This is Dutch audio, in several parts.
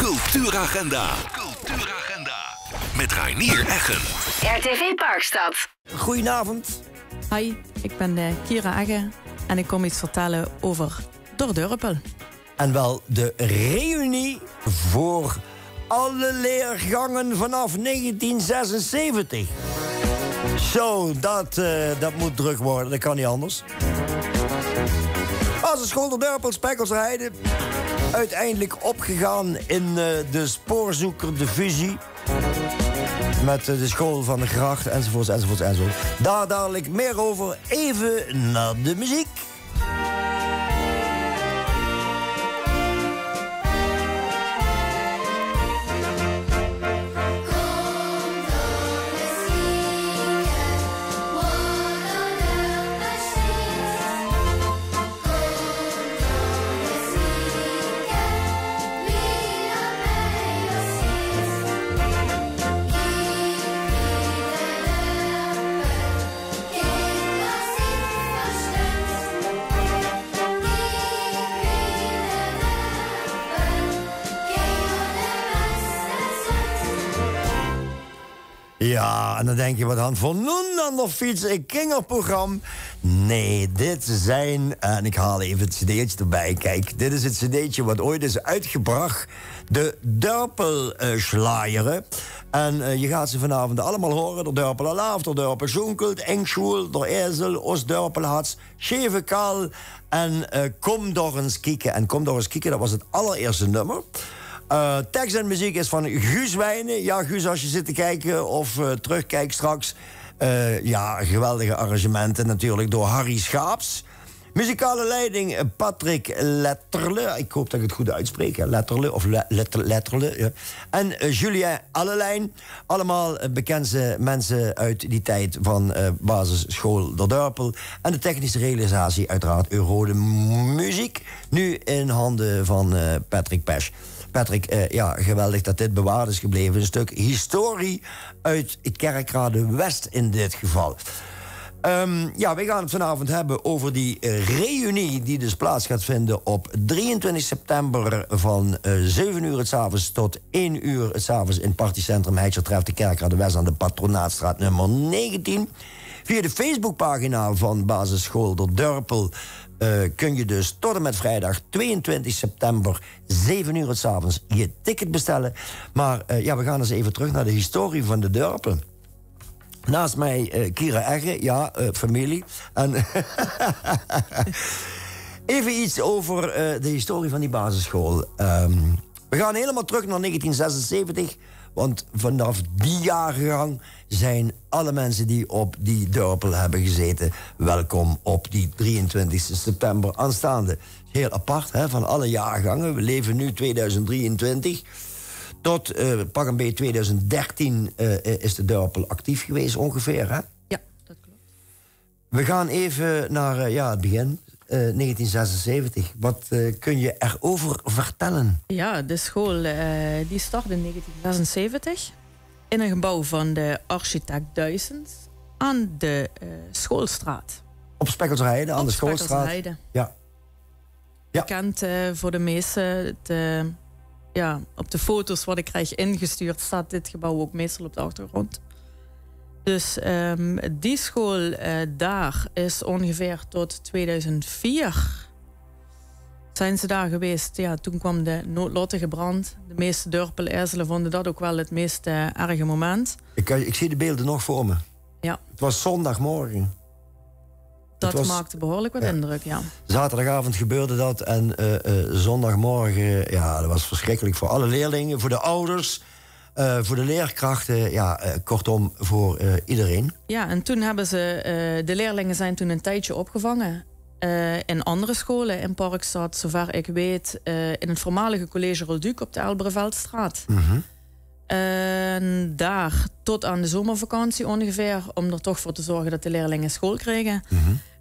Cultuuragenda. Met Reinier Eggen. RTV Parkstad. Goedenavond. Hi, ik ben Kira Eggen en ik kom iets vertellen over Der Dorpel. En wel de reunie voor alle leergangen vanaf 1976. Zo, dat moet druk worden, dat kan niet anders. Basisschool Der Dorpel, Spijkersheide. Uiteindelijk opgegaan in de spoorzoeker, de fusie. Met de school van de gracht, enzovoorts. Daar dadelijk meer over. Even naar de muziek. Ja, en dan denk je, wat aan voor noen aan de fiets, een kingerprogramma. Nee, dit zijn, en ik haal even het cd'tje erbij. Kijk, dit is het cd'tje wat ooit is uitgebracht. De Dorpelschlaieren. En je gaat ze vanavond allemaal horen. Der Dorpel Alaaf, Der Dorpel Zoenkelt, Engschul, Der Ezel, Ostdorpelhats, Schevekal. En Kom door eens kieken. En Kom door eens kieken, dat was het allereerste nummer. Tekst en muziek is van Guus Wijnen. Ja, Guus, als je zit te kijken of terugkijkt straks. Ja, geweldige arrangementen natuurlijk door Harry Schaaps. Muzikale leiding Patrick Letterle. Ik hoop dat ik het goed uitspreek. Letterle of Letterle. Ja. En Julien Allelijn. Allemaal bekende mensen uit die tijd van basisschool Der Dorpel. En de technische realisatie uiteraard Eurode Muziek. Nu in handen van Patrick Pesch. Patrick, ja, geweldig dat dit bewaard is gebleven. Een stuk historie uit Kerkrade West in dit geval. Ja, we gaan het vanavond hebben over die reunie die dus plaats gaat vinden op 23 september van 7 uur 's avonds tot 1 uur 's avonds in partycentrum Heidser Treft de Kerkrade West aan de Patronaatstraat nummer 19. Via de Facebookpagina van basisschool Der Dorpel kun je dus tot en met vrijdag 22 september 7 uur 's avonds je ticket bestellen. Maar ja, we gaan eens even terug naar de historie van de Dorpel. Naast mij Kira Eggen, ja, familie. En even iets over de historie van die basisschool. We gaan helemaal terug naar 1976... want vanaf die jaargang zijn alle mensen die op die Dorpel hebben gezeten welkom op die 23 september aanstaande. Heel apart, hè, van alle jaargangen. We leven nu 2023... Tot pak een beetje 2013 is de Dorpel actief geweest ongeveer, hè? Ja, dat klopt. We gaan even naar het begin, 1976. Wat kun je erover vertellen? Ja, de school die startte in 1976 in een gebouw van de architect Duisens aan de Schoolstraat. Op Spijkersheide, aan de Schoolstraat. Spijkersheide. Ja. Bekend voor de meesten. Ja, op de foto's wat ik krijg ingestuurd staat dit gebouw ook meestal op de achtergrond. Dus die school daar is ongeveer tot 2004 zijn ze daar geweest. Ja, toen kwam de noodlottige brand. De meeste Dorpel-ezelen vonden dat ook wel het meest erge moment. Ik zie de beelden nog voor me. Ja. Het was zondagmorgen. Dat maakte behoorlijk wat indruk, ja. Zaterdagavond gebeurde dat en zondagmorgen, ja, dat was verschrikkelijk voor alle leerlingen, voor de ouders, voor de leerkrachten, ja, kortom, voor iedereen. Ja, en toen hebben ze, de leerlingen zijn toen een tijdje opgevangen in andere scholen in Parkstad, zover ik weet, in het voormalige college Rolduc op de Elbreveldstraat. En daar tot aan de zomervakantie ongeveer, om er toch voor te zorgen dat de leerlingen school kregen.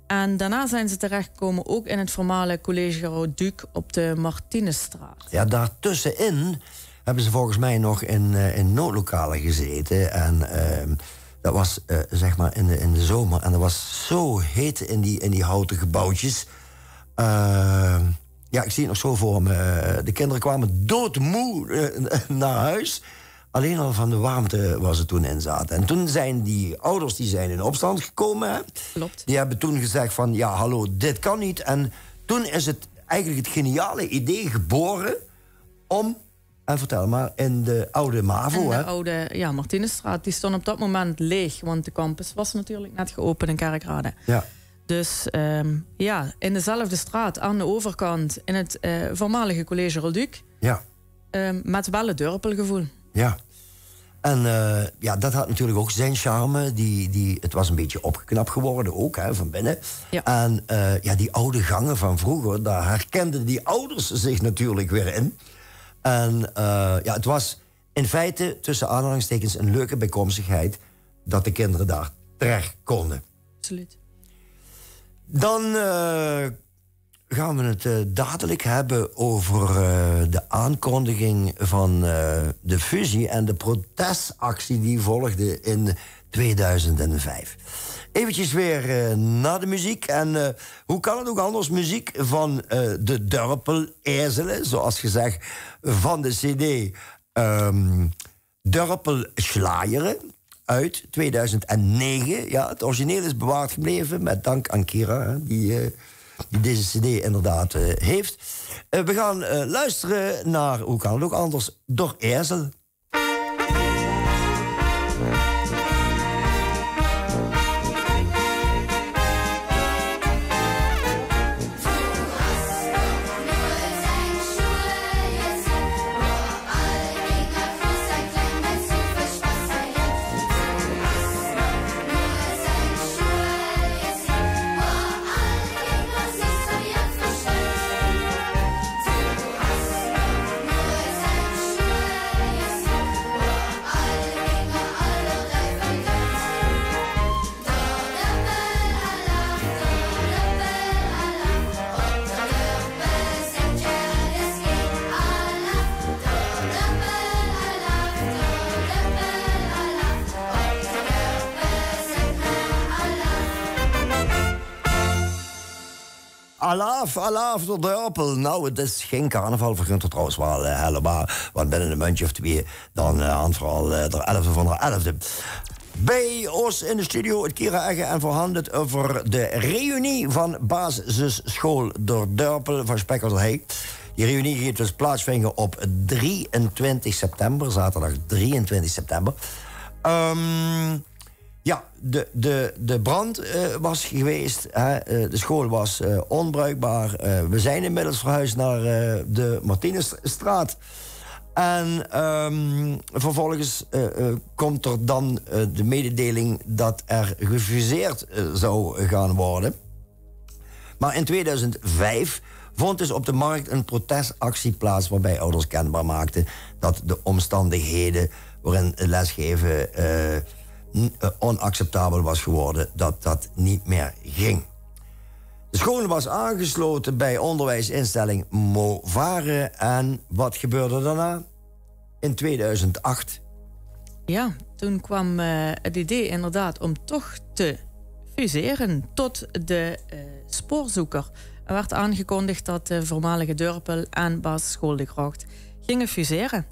En daarna zijn ze terechtgekomen ook in het voormalige college Rolduc op de Martinusstraat. Ja, daartussenin hebben ze volgens mij nog in noodlokalen gezeten. En dat was zeg maar in de zomer. En dat was zo heet in die houten gebouwtjes. Ja, ik zie het nog zo voor me. De kinderen kwamen doodmoe naar huis. Alleen al van de warmte waar ze toen in zaten. En toen zijn die ouders in opstand gekomen. Hè? Klopt. Die hebben toen gezegd van, ja, hallo, dit kan niet. En toen is het eigenlijk het geniale idee geboren om... En vertel maar, in de oude MAVO, de oude Martinusstraat, die stond op dat moment leeg. Want de campus was natuurlijk net geopend in Kerkrade. Ja. Dus in dezelfde straat, aan de overkant... in het voormalige college Rolduc... Ja. Met wel het dorpelgevoel. Ja. En dat had natuurlijk ook zijn charme. Het was een beetje opgeknapt geworden ook, hè, van binnen. Ja. En die oude gangen van vroeger... daar herkenden die ouders zich natuurlijk weer in... En het was in feite, tussen aanhalingstekens, een leuke bijkomstigheid... dat de kinderen daar terecht konden. Absoluut. Dan gaan we het dadelijk hebben over de aankondiging van de fusie... en de protestactie die volgde in 2005. Eventjes weer naar de muziek. En hoe kan het ook anders? Muziek van de Dorpel-ezelen, zoals gezegd, van de cd Dorpel-Schleieren uit 2009. Ja, het origineel is bewaard gebleven, met dank aan Kira, hè, die deze cd inderdaad heeft. We gaan luisteren naar, hoe kan het ook anders, Door Ezel. Alaaf, door Dorpel. Nou, het is geen carnaval, vergunt er trouwens wel helemaal. Want binnen een muntje of twee, dan aan vooral de 11e van de 11e. Bij ons in de studio het Kira Egge en verhandeld over de reunie van basisschool door Dorpel van Spekkelderhei. Die reunie gaat dus plaatsvinden op 23 september, zaterdag 23 september. De brand was geweest. De school was onbruikbaar. We zijn inmiddels verhuisd naar de Martinusstraat. En vervolgens komt er dan de mededeling dat er gefuseerd zou gaan worden. Maar in 2005 vond dus op de markt een protestactie plaats... waarbij ouders kenbaar maakten dat de omstandigheden waarin lesgeven... onacceptabel was geworden, dat niet meer ging. De school was aangesloten bij onderwijsinstelling Movare. En wat gebeurde daarna? In 2008. Ja, toen kwam het idee inderdaad om toch te fuseren tot de spoorzoeker. Er werd aangekondigd dat de voormalige Dorpel en basisschool De Gracht gingen fuseren.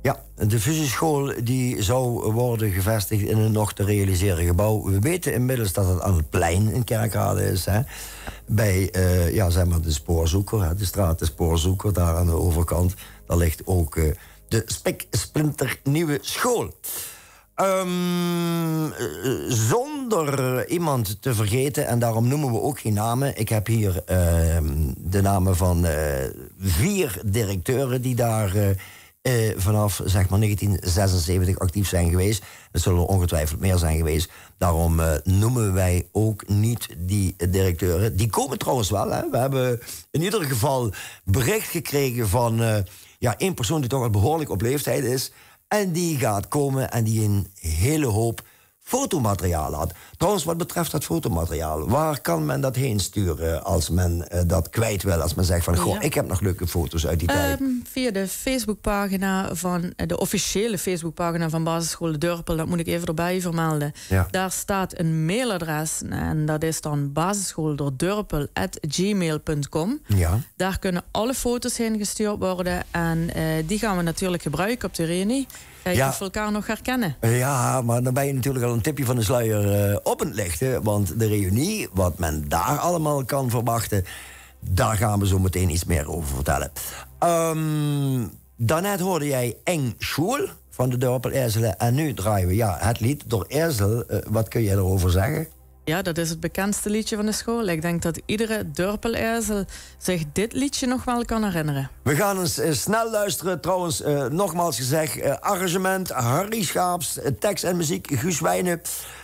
Ja, de fusieschool die zou worden gevestigd in een nog te realiseren gebouw. We weten inmiddels dat het aan het plein in Kerkrade is. Hè? Bij de spoorzoeker, hè? De straat de spoorzoeker, daar aan de overkant. Daar ligt ook de spiksplinternieuwe school. Zonder iemand te vergeten, en daarom noemen we ook geen namen. Ik heb hier de namen van 4 directeuren die daar... vanaf zeg maar 1976 actief zijn geweest. Er zullen er ongetwijfeld meer zijn geweest. Daarom noemen wij ook niet die directeuren. Die komen trouwens wel. Hè. We hebben in ieder geval bericht gekregen van... één persoon die toch al behoorlijk op leeftijd is. En die gaat komen en die een hele hoop fotomateriaal had. Trouwens, wat betreft dat fotomateriaal, waar kan men dat heen sturen als men dat kwijt wil? Als men zegt van, goh, ik heb nog leuke foto's uit die tijd. Via de Facebookpagina van de officiële Facebookpagina van Basisschool De Dorpel, dat moet ik even erbij vermelden. Ja. Daar staat een mailadres en dat is dan basisschooldordorpel@gmail.com. Ja. Daar kunnen alle foto's heen gestuurd worden en die gaan we natuurlijk gebruiken op de reunie. Kijken of we elkaar nog herkennen. Ja, maar dan ben je natuurlijk al een tipje van de sluier op het lichten. Want de reunie, wat men daar allemaal kan verwachten, daar gaan we zo meteen iets meer over vertellen. Daarnet hoorde jij Eng Schul van de Dorpel Erzelen. En nu draaien we het lied door Erzel. Wat kun je erover zeggen? Ja, dat is het bekendste liedje van de school. Ik denk dat iedere Dorpel-Erzel zich dit liedje nog wel kan herinneren. We gaan eens snel luisteren. Trouwens, nogmaals gezegd, arrangement Harry Schaaps, tekst en muziek Guus Wijnen,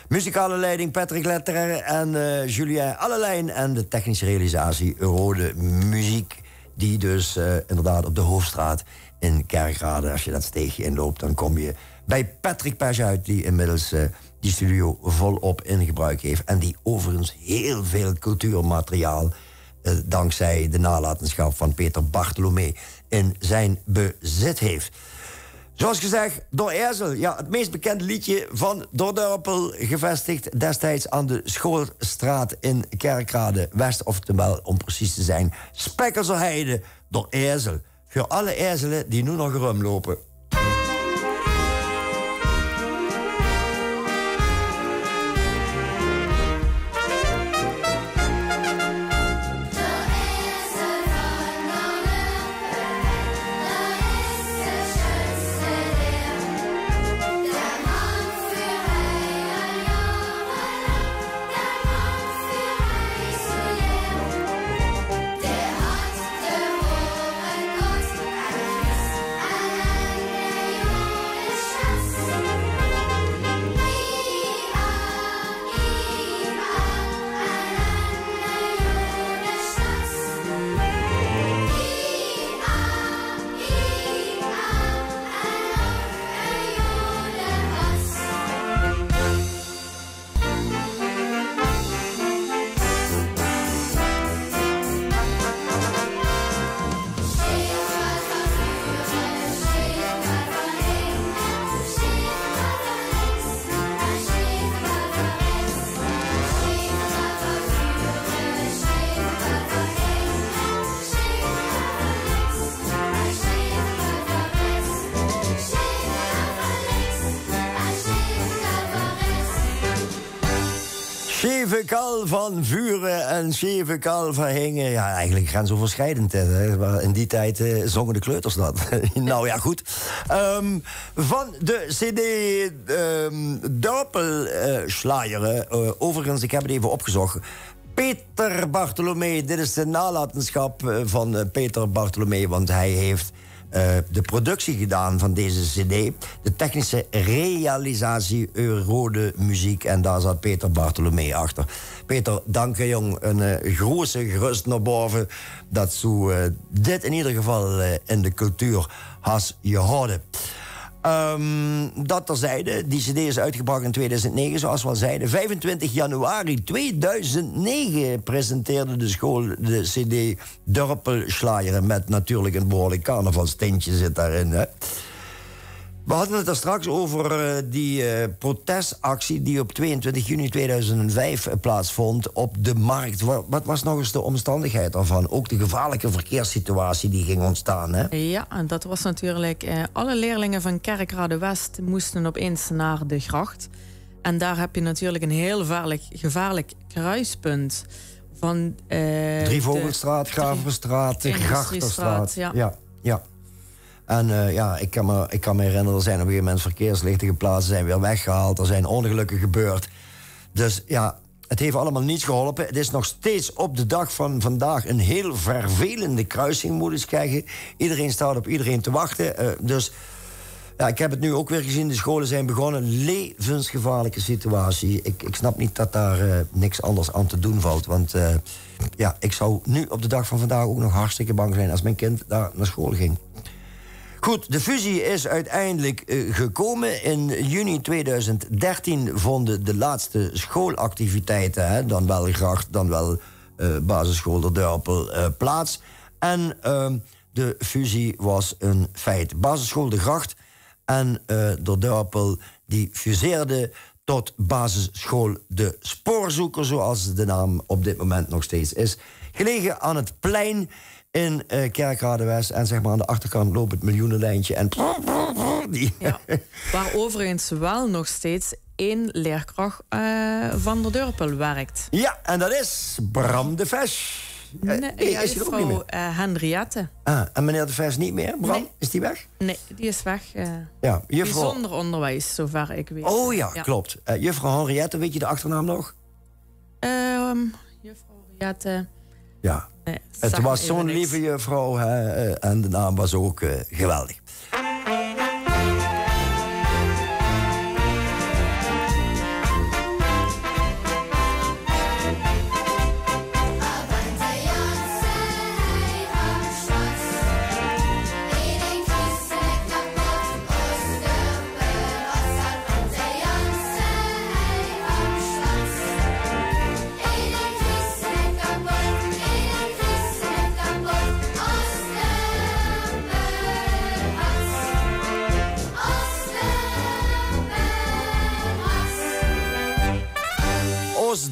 muzikale leiding Patrick Letterer en Julien Allelijn en de technische realisatie Rode Muziek, die dus inderdaad op de Hoofdstraat in Kerkrade, als je dat steegje inloopt, dan kom je bij Patrick Page uit, die inmiddels die studio volop in gebruik heeft. En die overigens heel veel cultuurmateriaal, dankzij de nalatenschap van Peter Bartholomé, in zijn bezit heeft. Zoals gezegd, door Erzel. Ja, het meest bekende liedje van Dorpel, gevestigd destijds aan de Schoolstraat in Kerkrade West. Oftewel, om precies te zijn, Spekkerserheide, door Erzel. Voor alle Erzelen die nu nog rumlopen. Scheve kal van vuren en scheve kal van hingen. Ja, eigenlijk grensoverschrijdend. Hè. In die tijd zongen de kleuters dat. Nou ja, goed. Van de CD Dorpelschlaieren. Overigens, ik heb het even opgezocht. Peter Bartholomé, dit is de nalatenschap van Peter Bartholomé, want hij heeft de productie gedaan van deze cd. De technische realisatie Rode Muziek. En daar zat Peter Bartholomé achter. Peter, dank je jong. Een grote gerust naar boven. Dat zo dit in ieder geval in de cultuur has gehouden. Dat terzijde, die cd is uitgebracht in 2009, zoals we al zeiden. 25 januari 2009 presenteerde de school de cd Dorpelschlaieren, met natuurlijk een behoorlijk carnavalstintje zit daarin. Hè. We hadden het er straks over die protestactie die op 22 juni 2005 plaatsvond op de markt. Wat was nog eens de omstandigheid daarvan? Ook de gevaarlijke verkeerssituatie die ging ontstaan, hè? Ja, en dat was natuurlijk... alle leerlingen van Kerkrade West moesten opeens naar de gracht. En daar heb je natuurlijk een heel gevaarlijk kruispunt van... Drievogelstraat, Gravenstraat, de Grachterstraat. Ja. En ik kan me herinneren, er zijn op een gegeven moment verkeerslichten geplaatst, zijn weer weggehaald, er zijn ongelukken gebeurd. Dus ja, het heeft allemaal niets geholpen. Het is nog steeds op de dag van vandaag een heel vervelende kruising, moet ik zeggen. Iedereen staat op iedereen te wachten. Dus ja, ik heb het nu ook weer gezien, de scholen zijn begonnen. Een levensgevaarlijke situatie. Ik snap niet dat daar niks anders aan te doen valt. Want ik zou nu op de dag van vandaag ook nog hartstikke bang zijn als mijn kind daar naar school ging. Goed, de fusie is uiteindelijk gekomen. In juni 2013 vonden de laatste schoolactiviteiten, dan wel gracht, dan wel basisschool de Dorpel, plaats. En de fusie was een feit. Basisschool de Gracht en de Dorpel die fuseerde tot basisschool de Spoorzoeker, zoals de naam op dit moment nog steeds is. Gelegen aan het plein in Kerkrade-West. En zeg maar aan de achterkant loopt het miljoenenlijntje. En ja, waar overigens wel nog steeds 1 leerkracht van de Dorpel werkt. Ja, en dat is Bram de Ves. Is mevrouw Henriette. En meneer de Ves niet meer? Bram, nee. Is die weg? Nee, die is weg. Ja, juffrouw... Bijzonder onderwijs, zover ik weet. Oh ja, klopt. Juffrouw Henriette, weet je de achternaam nog? Juffrouw Henriette... Ja, nee, het was zo'n lieve juffrouw en de naam was ook geweldig.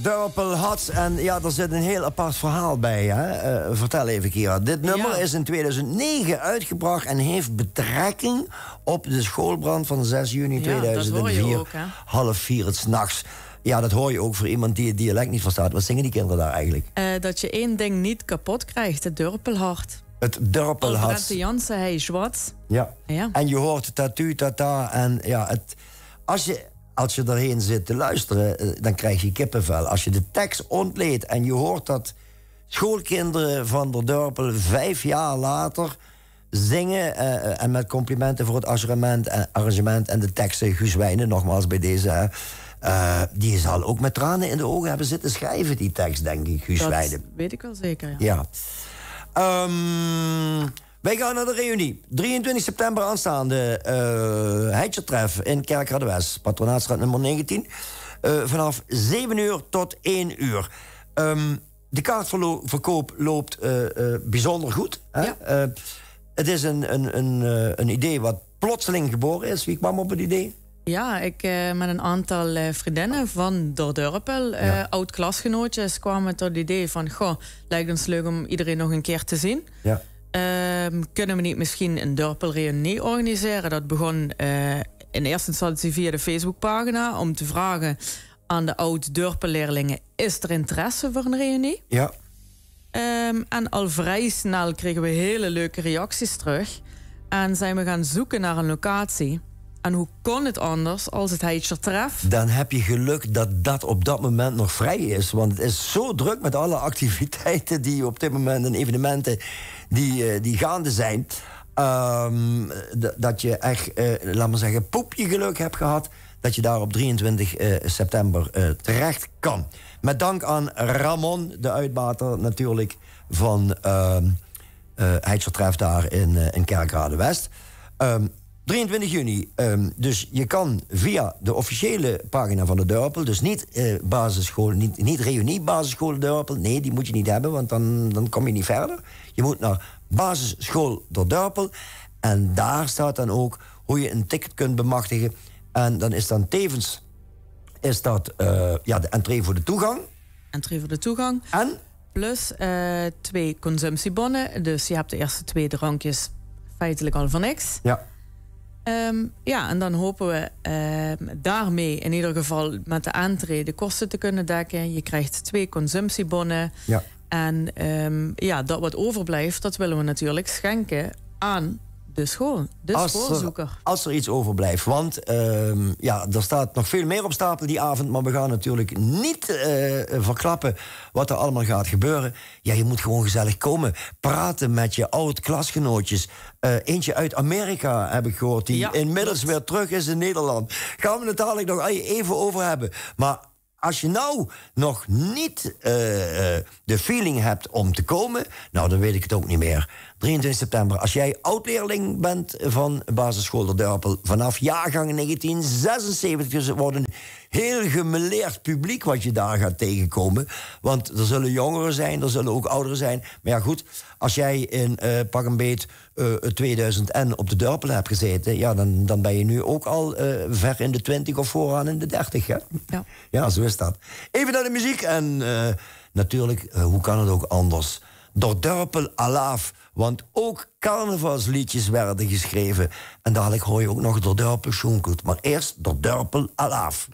Dorpel had. En ja, er zit een heel apart verhaal bij. Hè? Vertel even, Kira. Dit nummer is in 2009 uitgebracht en heeft betrekking op de schoolbrand van 6 juni 2004. Ook, 3:30 s'nachts. Ja, dat hoor je ook voor iemand die het dialect niet verstaat. Wat zingen die kinderen daar eigenlijk? Dat je één ding niet kapot krijgt, het Dorpelhart. Het Dorpelhart. Alfred Jansen, hij is zwart. Ja. En je hoort tatu, tata. En ja, als je erheen zit te luisteren, dan krijg je kippenvel. Als je de tekst ontleedt en je hoort dat schoolkinderen van de Dorpel 5 jaar later zingen en met complimenten voor het arrangement en de teksten, Guus Wijnen, nogmaals bij deze, die zal ook met tranen in de ogen hebben zitten schrijven, die tekst, denk ik, Guus Wijnen. Dat weet ik wel zeker, ja. Wij gaan naar de reunie. 23 september aanstaande. Heidjertref in Kerkrade-West. Patronaatstraat nummer 19. Vanaf 7 uur tot 1 uur. De kaartverkoop loopt bijzonder goed. Hè? Ja. Het is een idee wat plotseling geboren is. Wie kwam op het idee? Ja, ik met een aantal vriendinnen van de Dorpel, oud-klasgenootjes, kwamen tot het idee van, goh, lijkt ons leuk om iedereen nog een keer te zien. Ja. Kunnen we niet misschien een Dorpelreunie organiseren? Dat begon in eerste instantie via de Facebookpagina om te vragen aan de oud-Dorpelleerlingen, is er interesse voor een reunie? Ja. En al vrij snel kregen we hele leuke reacties terug en zijn we gaan zoeken naar een locatie. En hoe kon het anders als het Heidjertref? Dan heb je geluk dat dat op dat moment nog vrij is. Want het is zo druk met alle activiteiten die op dit moment en evenementen die gaande zijn. Dat je echt, laat maar zeggen, poepje geluk hebt gehad dat je daar op 23 september terecht kan. Met dank aan Ramon, de uitbater natuurlijk van Heidjertref daar in Kerkrade-West. 23 juni. Dus je kan via de officiële pagina van de Dorpel, dus niet basisschool, niet reunie basisschool Dorpel. Nee, die moet je niet hebben, want dan kom je niet verder. Je moet naar basisschool de Dorpel. En daar staat dan ook hoe je een ticket kunt bemachtigen. En dan is dan tevens de entree voor de toegang. Entree voor de toegang. En? Plus 2 consumptiebonnen. Dus je hebt de eerste 2 drankjes feitelijk al voor niks. Ja. En dan hopen we daarmee in ieder geval met de entree de kosten te kunnen dekken. Je krijgt 2 consumptiebonnen. Ja. En dat wat overblijft, dat willen we natuurlijk schenken aan de school, de spoorzoeker. Als er iets overblijft. Want er staat nog veel meer op stapel die avond. Maar we gaan natuurlijk niet verklappen wat er allemaal gaat gebeuren. Ja, je moet gewoon gezellig komen. Praten met je oud-klasgenootjes. Eentje uit Amerika heb ik gehoord. Die inmiddels weer terug is in Nederland. Gaan we het dadelijk nog even over hebben. Maar als je nou nog niet de feeling hebt om te komen, nou, dan weet ik het ook niet meer. 23 september. Als jij oud-leerling bent van basisschool De Dorpel, vanaf jaargang 1976, dus het wordt een heel gemeleerd publiek wat je daar gaat tegenkomen. Want er zullen jongeren zijn, er zullen ook ouderen zijn. Maar ja, goed, als jij in pak een beet 2000 en op De Dorpel hebt gezeten, ja, dan ben je nu ook al ver in de 20 of vooraan in de 30, hè? Ja. Ja, zo is dat. Even naar de muziek en natuurlijk, hoe kan het ook anders? Door Dorpel Alaaf, want ook carnavalsliedjes werden geschreven. En dadelijk hoor je ook nog Door Dorpel Schoenkelt. Maar eerst Door Dorpel Alaaf.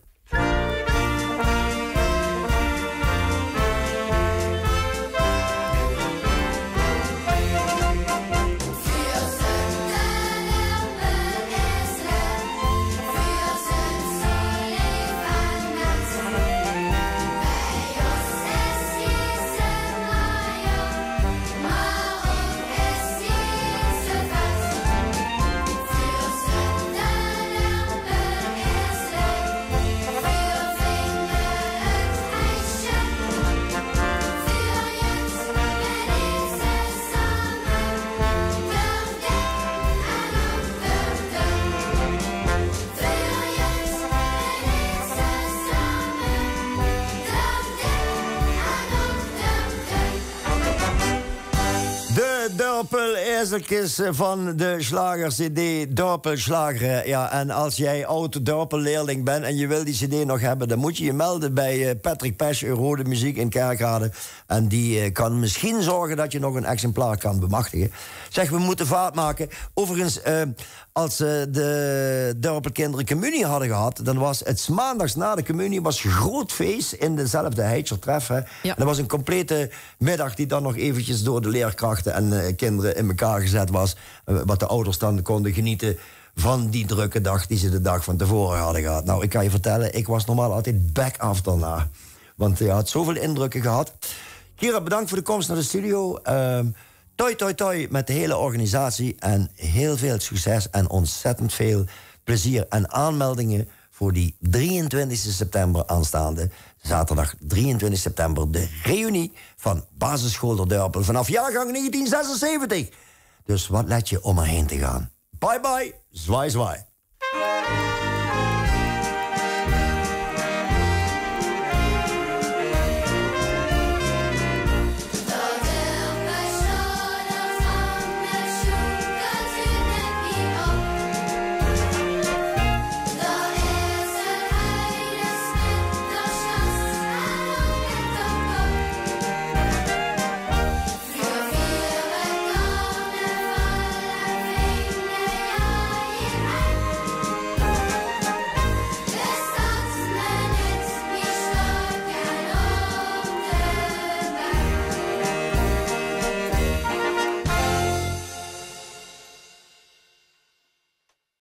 Dorpel-ezeltjes van de slager-cd Dorpelslager. Ja, en als jij oud-Dorpel-leerling bent en je wil die cd nog hebben, dan moet je je melden bij Patrick Pesch, Eurode Muziek in Kerkrade. En die kan misschien zorgen dat je nog een exemplaar kan bemachtigen. Zeg, we moeten vaart maken. Overigens, als de Dorpelkinderen communie hadden gehad, dan was het 's maandags na de communie was groot feest in dezelfde Heidsertref. Ja. Dat was een complete middag die dan nog eventjes door de leerkrachten en kinderen in elkaar gezet was. Wat de ouders dan konden genieten van die drukke dag die ze de dag van tevoren hadden gehad. Nou, ik kan je vertellen, ik was normaal altijd back af daarna. Want je had zoveel indrukken gehad. Kira, bedankt voor de komst naar de studio. Toi, toi, toi met de hele organisatie. En heel veel succes en ontzettend veel plezier en aanmeldingen voor die 23 september aanstaande. Zaterdag 23 september, de reunie van Basisschool De Dorpel vanaf jaargang 1976. Dus wat let je om erheen te gaan. Bye bye, zwaai zwaai.